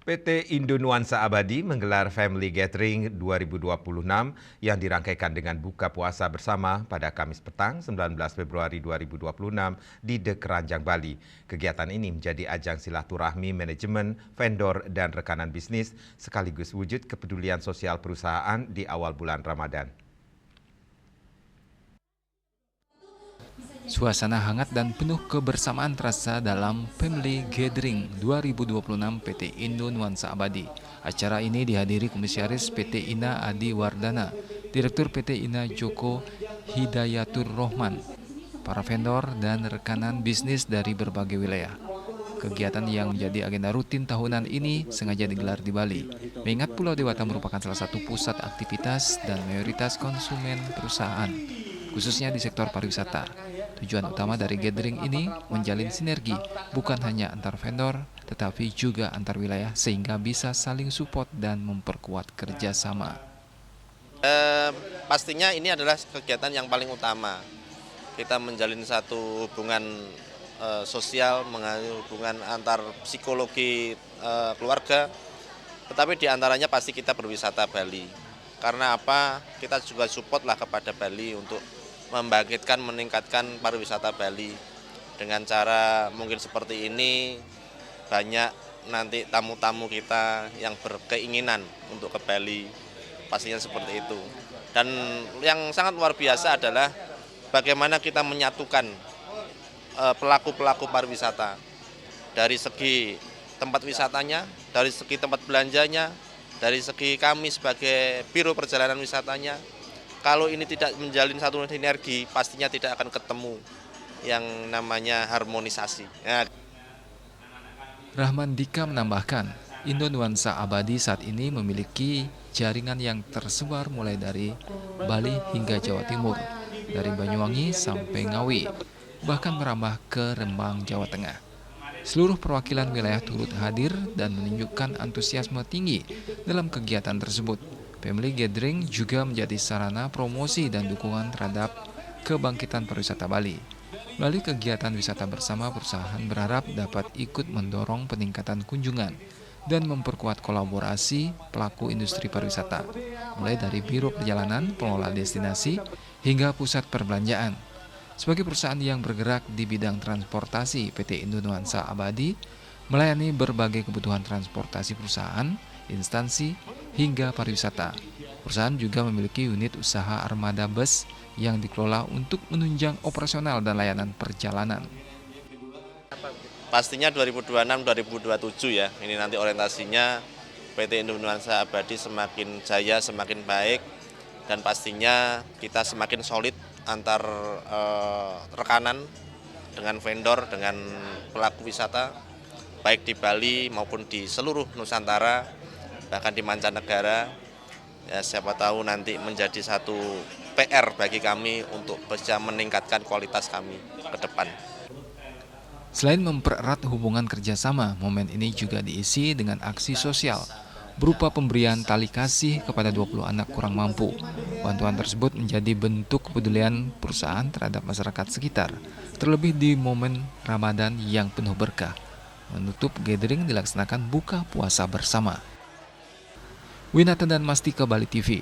PT Indo Nuansa Abadi menggelar Family Gathering 2026 yang dirangkaikan dengan buka puasa bersama pada Kamis petang 19 Februari 2026 di The Keranjang, Bali. Kegiatan ini menjadi ajang silaturahmi manajemen, vendor, dan rekanan bisnis sekaligus wujud kepedulian sosial perusahaan di awal bulan Ramadan. Suasana hangat dan penuh kebersamaan terasa dalam Family Gathering 2026 PT Indo Nuansa Abadi. Acara ini dihadiri Komisaris PT INA Adi Wardana, Direktur PT INA Joko Hidayatur Rohman, para vendor dan rekanan bisnis dari berbagai wilayah. Kegiatan yang menjadi agenda rutin tahunan ini sengaja digelar di Bali, mengingat Pulau Dewata merupakan salah satu pusat aktivitas dan mayoritas konsumen perusahaan, khususnya di sektor pariwisata. Tujuan utama dari gathering ini menjalin sinergi, bukan hanya antar vendor, tetapi juga antar wilayah sehingga bisa saling support dan memperkuat kerjasama. Pastinya ini adalah kegiatan yang paling utama. Kita menjalin satu hubungan sosial, hubungan antar psikologi keluarga, tetapi diantaranya pasti kita berwisata Bali. Karena apa? Kita juga support lah kepada Bali untuk membangkitkan, meningkatkan pariwisata Bali. Dengan cara mungkin seperti ini, banyak nanti tamu-tamu kita yang berkeinginan untuk ke Bali, pastinya seperti itu. Dan yang sangat luar biasa adalah bagaimana kita menyatukan pelaku-pelaku pariwisata. Dari segi tempat wisatanya, dari segi tempat belanjanya, dari segi kami sebagai Biro Perjalanan Wisatanya. Kalau ini tidak menjalin satu sinergi, pastinya tidak akan ketemu yang namanya harmonisasi. Ya. Rahman Dika menambahkan, Indo Nuansa Abadi saat ini memiliki jaringan yang tersebar mulai dari Bali hingga Jawa Timur, dari Banyuwangi sampai Ngawi, bahkan merambah ke Rembang, Jawa Tengah. Seluruh perwakilan wilayah turut hadir dan menunjukkan antusiasme tinggi dalam kegiatan tersebut. Family Gathering juga menjadi sarana promosi dan dukungan terhadap kebangkitan pariwisata Bali. Melalui kegiatan wisata bersama, perusahaan berharap dapat ikut mendorong peningkatan kunjungan dan memperkuat kolaborasi pelaku industri pariwisata, mulai dari Biro Perjalanan, pengelola destinasi, hingga pusat perbelanjaan. Sebagai perusahaan yang bergerak di bidang transportasi, PT Indo Nuansa Abadi melayani berbagai kebutuhan transportasi perusahaan, instansi, hingga pariwisata. Perusahaan juga memiliki unit usaha armada bus yang dikelola untuk menunjang operasional dan layanan perjalanan. Pastinya 2026-2027 ya, ini nanti orientasinya PT Indo Nuansa Abadi semakin jaya, semakin baik, dan pastinya kita semakin solid antar rekanan dengan vendor, dengan pelaku wisata, baik di Bali maupun di seluruh Nusantara, bahkan di mancanegara. Ya, siapa tahu nanti menjadi satu PR bagi kami untuk bisa meningkatkan kualitas kami ke depan. Selain mempererat hubungan kerjasama, momen ini juga diisi dengan aksi sosial berupa pemberian tali kasih kepada 20 anak kurang mampu. Bantuan tersebut menjadi bentuk kepedulian perusahaan terhadap masyarakat sekitar, terlebih di momen Ramadan yang penuh berkah. Menutup gathering dilaksanakan buka puasa bersama. Winata dan Mastika, Bali TV.